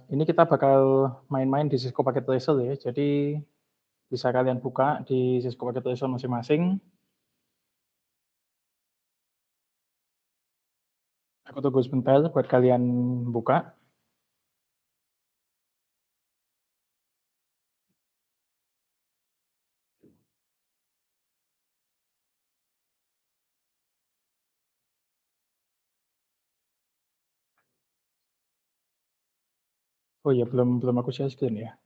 Ini kita bakal main-main di Cisco Packet Tracer ya. Jadi bisa kalian buka di Cisco Packet Tracer masing-masing. Aku tunggu sebentar buat kalian buka. Oh iya, belum belum aku share screen ya.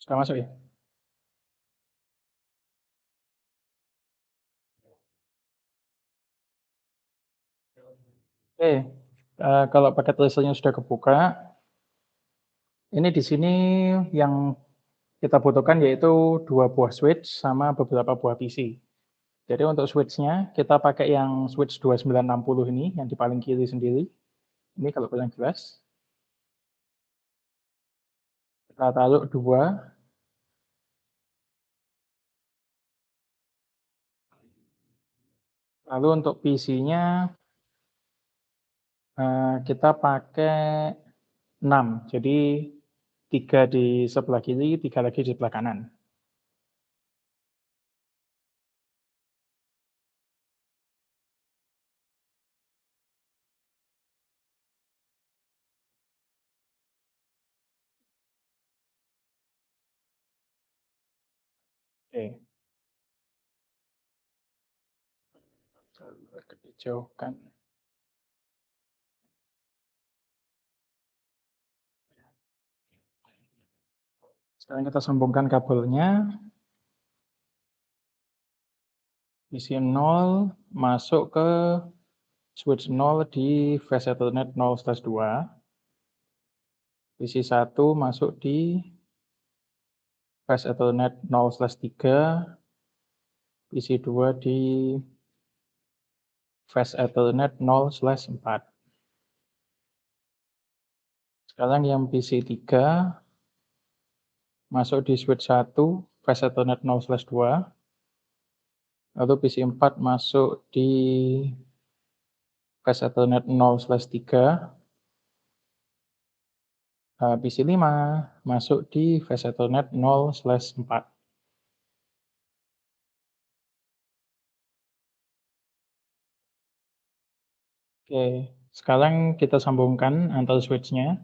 Sudah masuk ya? Oke, kalau paket tracernya sudah kebuka, ini di sini yang kita butuhkan yaitu 2 buah switch sama beberapa buah PC. Jadi untuk switch-nya kita pakai yang switch 2960 ini, yang di paling kiri sendiri. Ini kalau kalian jelas. Kita taruh 2, lalu untuk PC-nya kita pakai 6. Jadi 3 di sebelah kiri, 3 lagi di sebelah kanan. Oke, coba dijauhkan. Sekarang kita sambungkan kabelnya. PC 0 masuk ke switch 0 di flash Ethernet 0/2. PC 1 masuk di flash Ethernet 0/3. PC 2 di flash Ethernet 0/4. Sekarang yang PC 3 masuk di switch 1 flash Ethernet 0/2. Lalu PC 4 masuk di flash Ethernet 0/3. PC 5 masuk di flash Ethernet 0/4. Oke, sekarang kita sambungkan antar switch-nya.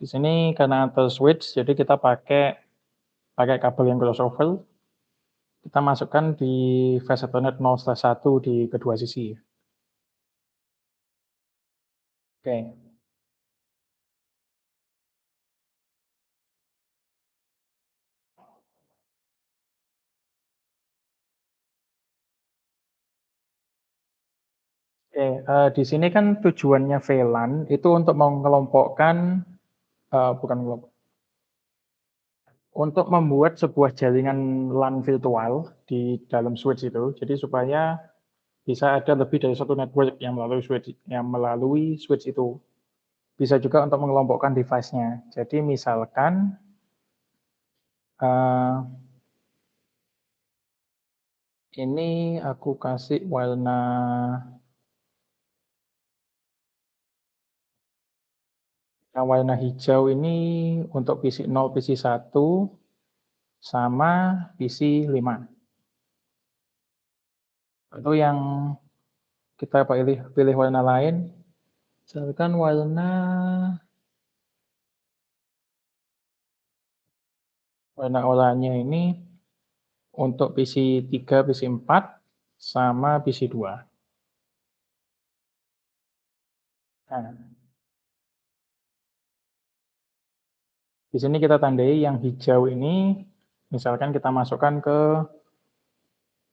Di sini karena antar switch, jadi kita pakai kabel yang crossover. Kita masukkan di flash Ethernet 0/1 di kedua sisi. Oke. Oke, di sini kan tujuannya VLAN itu untuk mengelompokkan, bukan mengelompok, untuk membuat sebuah jaringan LAN virtual di dalam switch itu. Jadi supaya bisa ada lebih dari satu network yang melalui switch itu. Bisa juga untuk mengelompokkan device-nya. Jadi misalkan, eee, ini aku kasih warna hijau ini untuk PC 0, PC 1, sama PC 5. Lalu yang kita pilih pilih warna lain, misalkan warna warna oranye ini. untuk PC 3, PC 4, sama PC 2. Nah, di sini kita tandai yang hijau ini, misalkan kita masukkan ke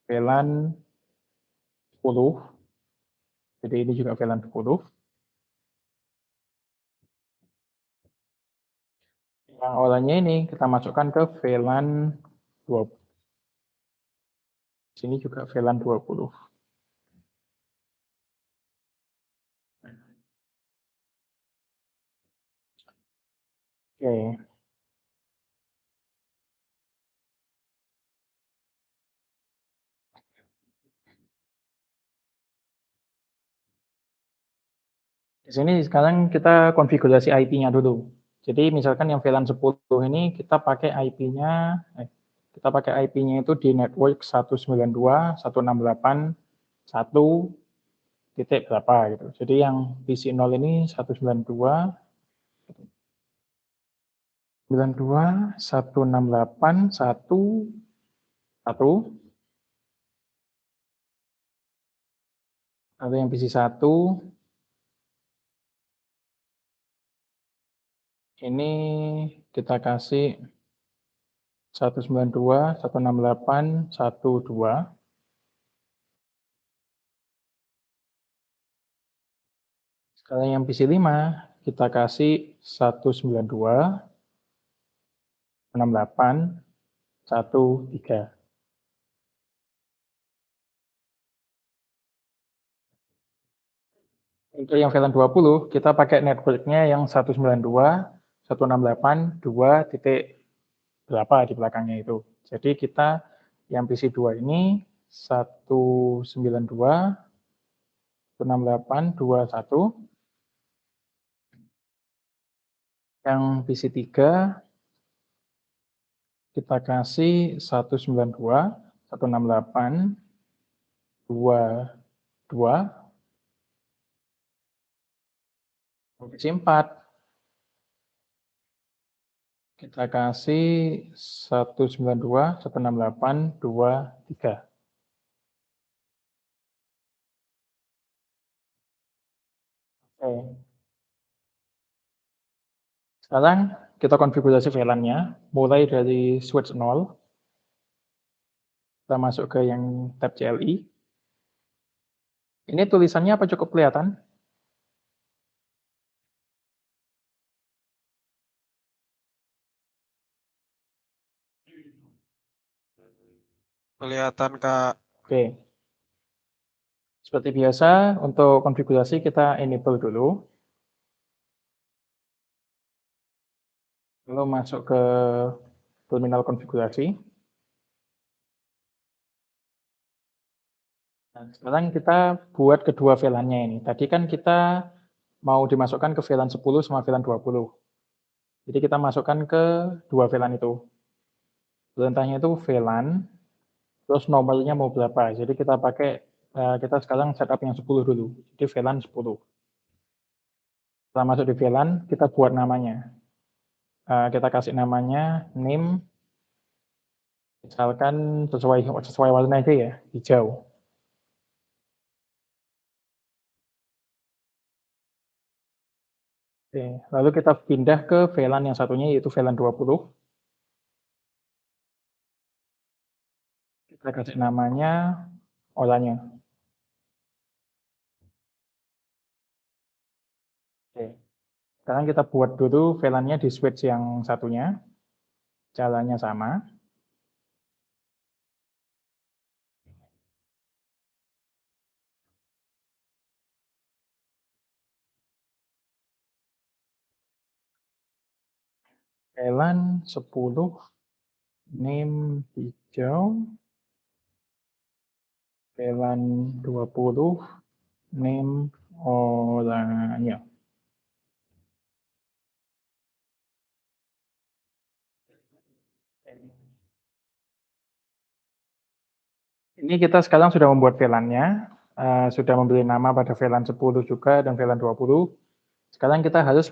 VLAN 10, jadi ini juga VLAN 10. Yang oranye ini kita masukkan ke VLAN 20. Sini juga VLAN 20. Oke. Di sini sekarang kita konfigurasi IP-nya dulu. Jadi misalkan yang VLAN 10 ini kita pakai IP-nya, kita pakai IP-nya itu di network 192.168.1 titik berapa gitu. Jadi yang PC 0 ini 192.168.1.1. Atau yang PC 1 ini kita kasih 192.168.1.2. Sekarang yang PC 5 kita kasih 192.168.1.3. Untuk yang VLAN 20 kita pakai networknya yang 192.168.2 titik berapa di belakangnya itu. Jadi kita yang PC 2 ini 192.168.2.1. Yang PC 3 kita kasih 192.168.2.2. PC 4 kita kasih 192.168.2.3. Oke. Sekarang kita konfigurasi VLAN-nya, mulai dari switch 0, kita masuk ke yang tab CLI. Ini tulisannya apa cukup kelihatan? Kelihatan, Kak. Oke. Seperti biasa, untuk konfigurasi kita enable dulu. Lalu masuk ke terminal konfigurasi. Nah, sekarang kita buat kedua VLAN-nya ini. Tadi kan kita mau dimasukkan ke VLAN 10 sama VLAN 20. Jadi kita masukkan ke dua VLAN itu. Perintahnya itu VLAN, terus nomornya mau berapa. Jadi kita pakai, kita sekarang setup yang 10 dulu. Jadi VLAN 10. Setelah masuk di VLAN, kita buat namanya. Kita kasih namanya name, misalkan sesuai warna aja ya, hijau. Oke, lalu kita pindah ke VLAN yang satunya, yaitu VLAN 20. Kita kasih namanya oranye. Oke. Sekarang kita buat dulu VLAN-nya di switch yang satunya. Caranya sama. VLAN 10, name hijau. VLAN 20, name oranye. Ini kita sekarang sudah membuat VLAN-nya, sudah memberi nama pada VLAN 10 juga dan VLAN 20. Sekarang kita harus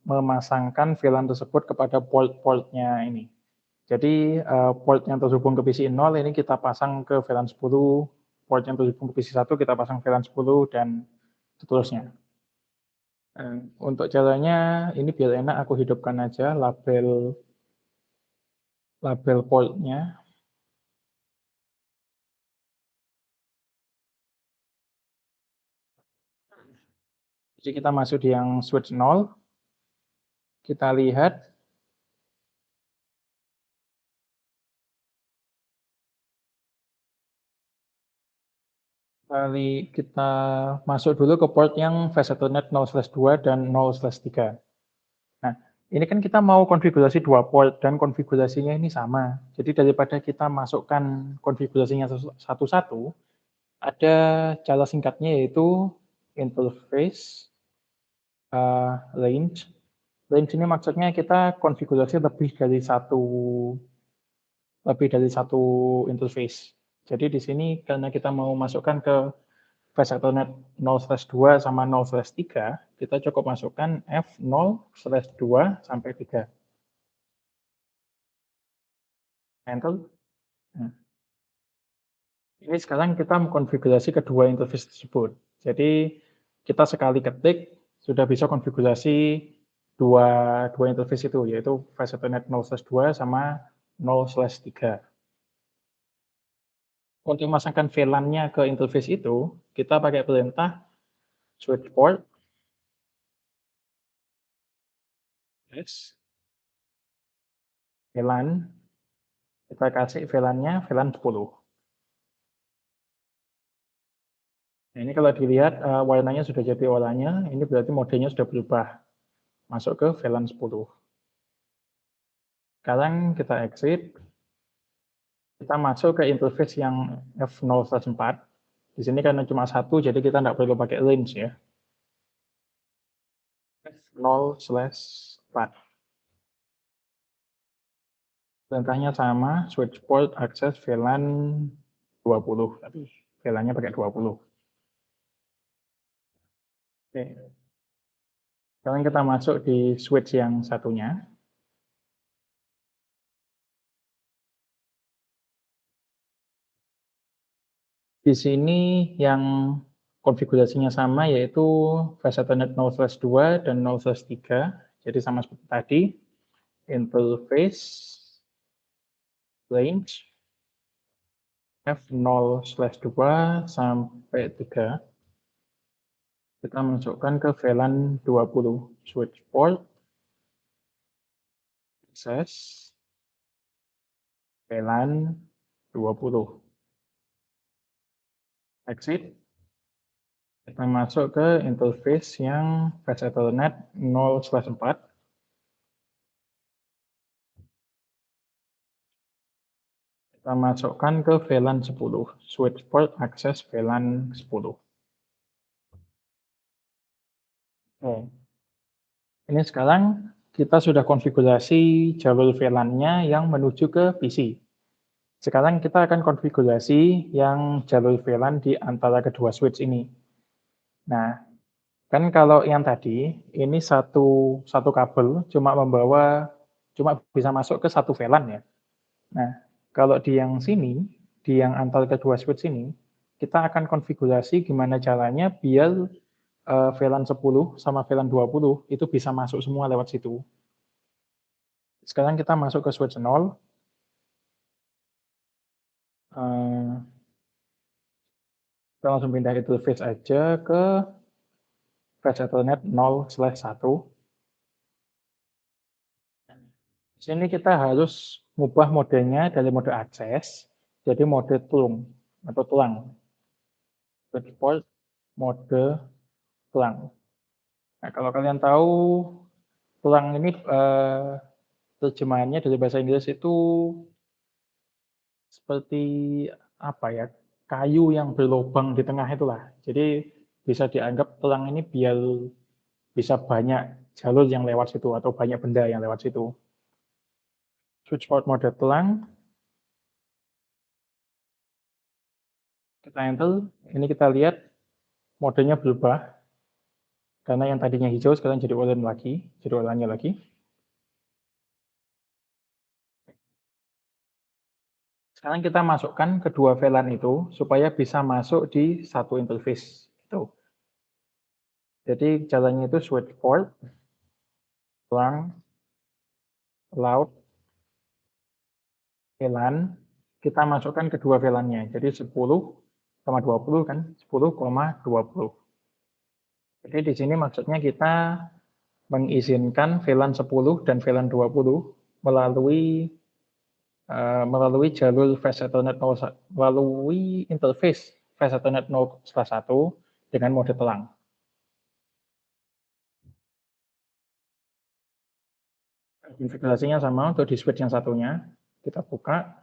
memasangkan VLAN tersebut kepada port-portnya ini. Jadi, port yang terhubung ke PC 0 ini kita pasang ke VLAN 10, port yang terhubung ke PC 1 kita pasang VLAN 10 dan seterusnya. Untuk caranya ini biar enak aku hidupkan aja label label port-nya. Jadi kita masuk di yang switch 0, kita lihat, kita masuk dulu ke port yang Fast Ethernet 0/2 dan 0/3. Nah, ini kan kita mau konfigurasi 2 port dan konfigurasinya ini sama. Jadi daripada kita masukkan konfigurasinya satu-satu, ada cara singkatnya yaitu interface, range. Range ini maksudnya kita konfigurasi lebih dari satu interface. Jadi di sini karena kita mau masukkan ke Fast Ethernet 0/2 sama 0/3, kita cukup masukkan F0/2 sampai 3. Enter. Nah, ini sekarang kita mengkonfigurasi kedua interface tersebut. Jadi kita sekali ketik sudah bisa konfigurasi dua, dua interface itu, yaitu Fast Ethernet 0/2 sama 0/3. Untuk memasangkan VLAN-nya ke interface itu, kita pakai perintah switch port S VLAN, kita kasih VLAN-nya VLAN 10. Nah, ini kalau dilihat warnanya sudah jadi oranye, ini berarti modenya sudah berubah masuk ke VLAN 10. Sekarang kita exit, kita masuk ke interface yang F0/4. Di sini karena cuma satu, jadi kita tidak perlu pakai range ya. F0/4. Perintahnya sama, switch port akses VLAN 20, tapi VLAN-nya pakai 20. Oke. Sekarang kita masuk di switch yang satunya. Di sini yang konfigurasinya sama yaitu Fast Ethernet 0/2 dan 0/3. Jadi sama seperti tadi. Interface range F0/2 sampai 3. Kita masukkan ke VLAN 20. Switch port, access, VLAN 20. Exit. Kita masuk ke interface yang Fast Ethernet 0/4. Kita masukkan ke VLAN 10. Switch port akses VLAN 10. Oke. Ini sekarang kita sudah konfigurasi jalur VLAN-nya yang menuju ke PC. Sekarang kita akan konfigurasi yang jalur VLAN di antara kedua switch ini. Nah, kan kalau yang tadi ini satu kabel cuma bisa masuk ke satu VLAN ya. Nah, kalau di yang sini, di yang antara kedua switch ini, kita akan konfigurasi gimana caranya biar VLAN 10 sama VLAN 20 itu bisa masuk semua lewat situ. Sekarang kita masuk ke switch 0. Kita langsung pindah interface aja ke Fast Ethernet 0/1. Di sini kita harus mengubah modenya dari mode akses jadi mode tulung atau tulang. Switch port mode tulang. Nah, kalau kalian tahu tulang ini terjemahannya dari bahasa Inggris itu seperti apa ya, kayu yang berlubang di tengah itulah. Jadi bisa dianggap tulang ini biar bisa banyak jalur yang lewat situ atau banyak benda yang lewat situ. Switch port mode tulang, kita enter, ini kita lihat modenya berubah karena yang tadinya hijau sekarang jadi oranye lagi, jadi oranye lagi. Sekarang kita masukkan kedua VLAN itu supaya bisa masuk di satu interface gitu. Jadi jalannya itu switch port, pulang, loud, VLAN, kita masukkan kedua VLAN-nya. Jadi 10,20 kan, 10,20. Jadi di sini maksudnya kita mengizinkan VLAN 10 dan VLAN 20 melalui jalur fast Ethernet 0, melalui interface fast Ethernet 0/1 dengan mode telang. Konfigurasinya sama untuk di switch yang satunya. Kita buka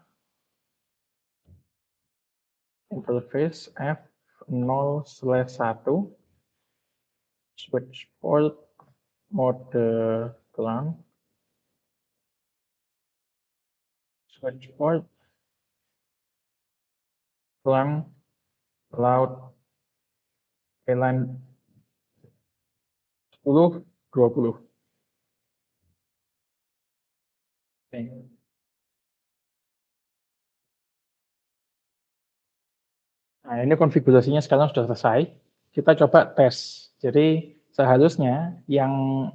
interface F0/1 switch port mode telang, switch port telang, loud, VLAN 10/20. Nah, ini konfigurasinya sekarang sudah selesai. Kita coba tes. Jadi seharusnya yang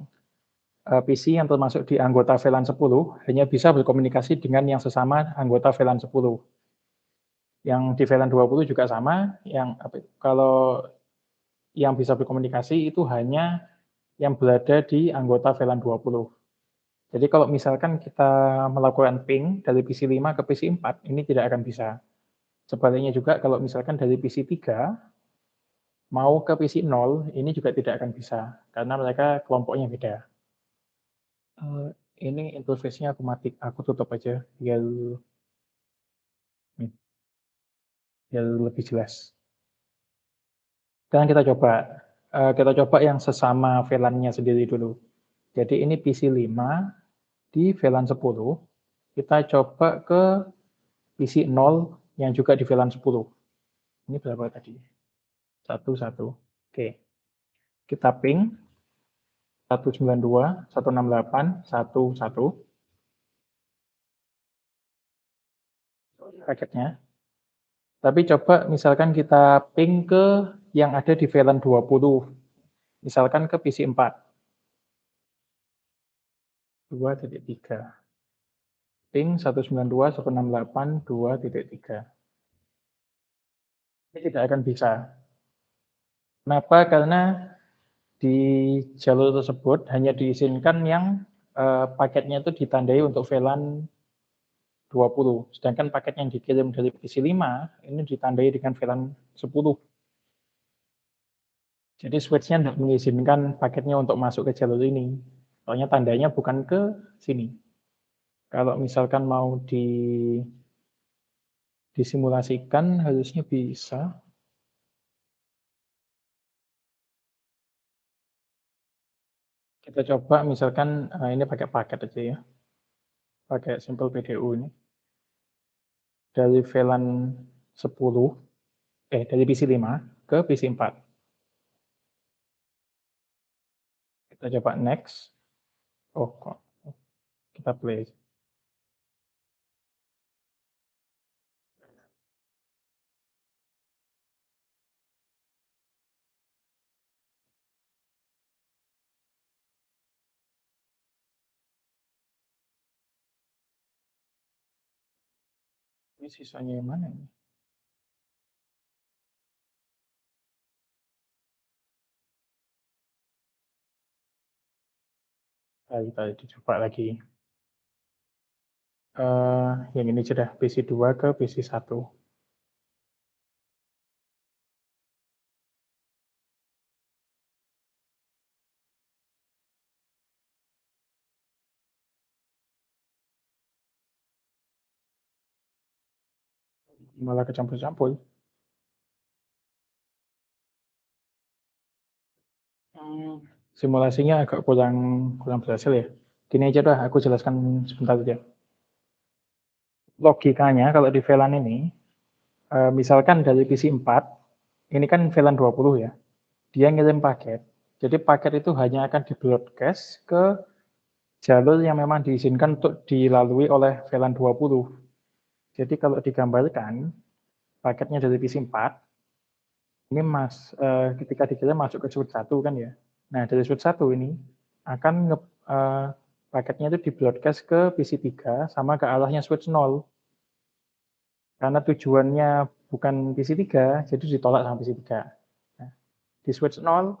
PC yang termasuk di anggota VLAN 10 hanya bisa berkomunikasi dengan yang sesama anggota VLAN 10. Yang di VLAN 20 juga sama, kalau yang bisa berkomunikasi itu hanya yang berada di anggota VLAN 20. Jadi kalau misalkan kita melakukan ping dari PC 5 ke PC 4, ini tidak akan bisa. Sebaliknya juga kalau misalkan dari PC 3 mau ke PC 0, ini juga tidak akan bisa, karena mereka kelompoknya beda. Ini interface-nya aku tutup aja biar lebih jelas. Sekarang kita coba yang sesama VLAN-nya sendiri dulu. Jadi ini PC 5 di VLAN 10, kita coba ke PC 0 yang juga di VLAN 10. Ini berapa tadi? 11. Oke. Kita ping 192.168.1.1 paketnya. Tapi coba misalkan kita ping ke yang ada di VLAN 20. Misalkan ke PC 4. 2.3. Ping 192.168.2.3. Ini tidak akan bisa. Kenapa? Karena di jalur tersebut hanya diizinkan yang paketnya itu ditandai untuk VLAN 20. Sedangkan paket yang dikirim dari PC 5 ini ditandai dengan VLAN 10. Jadi switch-nya tidak mengizinkan paketnya untuk masuk ke jalur ini. Soalnya tandanya bukan ke sini. Kalau misalkan mau disimulasikan harusnya bisa. Kita coba misalkan ini pakai paket aja ya. Pakai simple PDU ini. Dari VLAN 10, dari PC 5 ke PC 4. Kita coba next. Oh, kok kita play. Ini sisanya yang mana ini? Kita coba lagi. Yang ini sudah PC 2 ke PC 1. Malah kecampur-campur. Simulasinya agak kurang berhasil ya. Gini aja dah, aku jelaskan sebentar aja. Logikanya kalau di VLAN ini, misalkan dari PC 4, ini kan VLAN 20 ya, dia ngirim paket. Jadi paket itu hanya akan di-broadcast ke jalur yang memang diizinkan untuk dilalui oleh VLAN 20. Jadi kalau digambarkan, paketnya dari PC4, ini ketika dikirim masuk ke switch 1 kan ya. Nah, dari switch 1 ini akan paketnya itu di-broadcast ke PC3 sama ke arahnya switch 0. Karena tujuannya bukan PC3, jadi ditolak sama PC3. Nah, di switch 0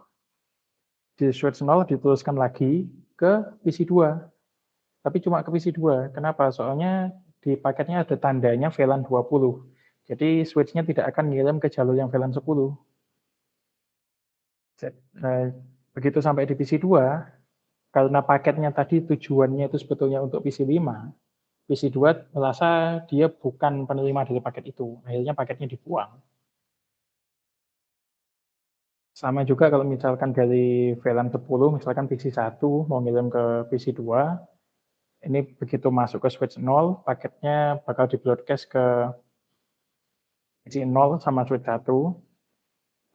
diteruskan lagi ke PC2. Tapi cuma ke PC2. Kenapa? Soalnya di paketnya ada tandanya VLAN 20. Jadi switch-nya tidak akan ngirim ke jalur yang VLAN 10. Begitu sampai di PC2, karena paketnya tadi tujuannya itu sebetulnya untuk PC5, PC2 merasa dia bukan penerima dari paket itu. Akhirnya paketnya dibuang. Sama juga kalau misalkan dari VLAN 10, misalkan PC1 mau ngirim ke PC2, ini begitu masuk ke switch 0, paketnya bakal di-broadcast ke PC0 sama switch 1.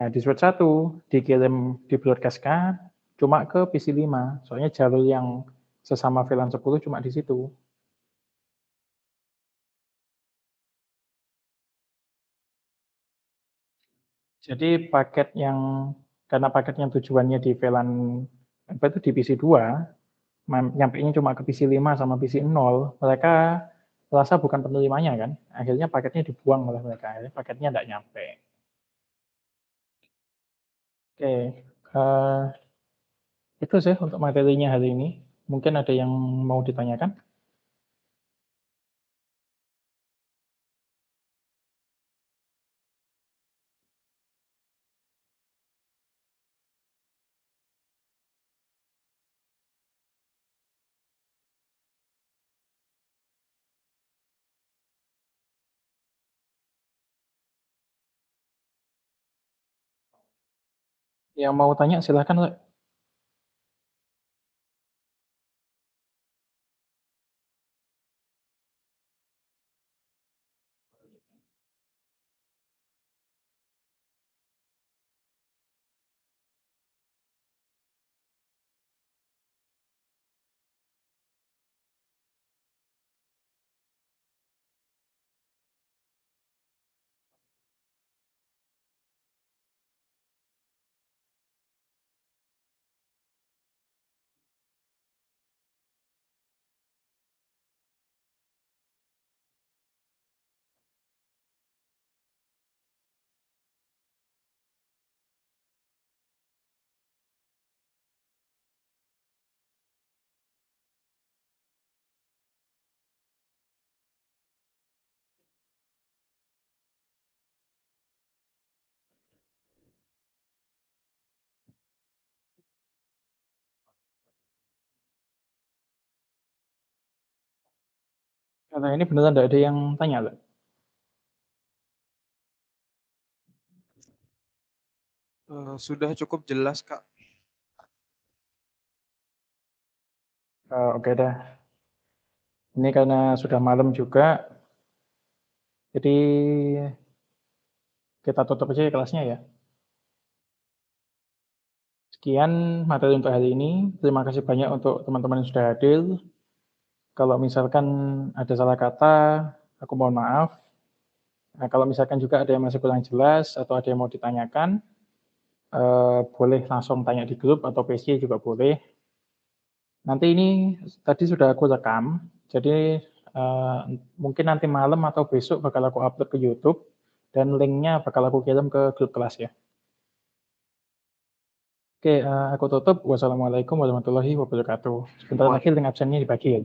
Nah, di switch 1 dikirim di-broadcast-kan cuma ke PC5, soalnya jalur yang sesama VLAN 10 cuma di situ. Jadi karena paket yang tujuannya di VLAN apa itu di PC2, nyampenya cuma ke PC5 sama PC0, mereka merasa bukan penerimanya kan, akhirnya paketnya dibuang oleh mereka, akhirnya paketnya nggak nyampe. Oke, itu sih untuk materinya hari ini. Mungkin ada yang mau ditanyakan? Yang mau tanya silahkan, Le. Karena ini beneran nggak ada yang tanya, Le? Sudah cukup jelas, Kak. Oke dah. Ini karena sudah malam juga, jadi kita tutup aja ya kelasnya ya. Sekian materi untuk hari ini. Terima kasih banyak untuk teman-teman yang sudah hadir. Kalau misalkan ada salah kata, aku mohon maaf. Nah, kalau misalkan juga ada yang masih kurang jelas atau ada yang mau ditanyakan, boleh langsung tanya di grup atau PC juga boleh. Nanti ini tadi sudah aku rekam, jadi mungkin nanti malam atau besok bakal aku upload ke YouTube dan linknya bakal aku kirim ke grup kelas ya. Oke, aku tutup. Wassalamualaikum warahmatullahi wabarakatuh. Sebentar Wah, lagi link absennya dibagi ya.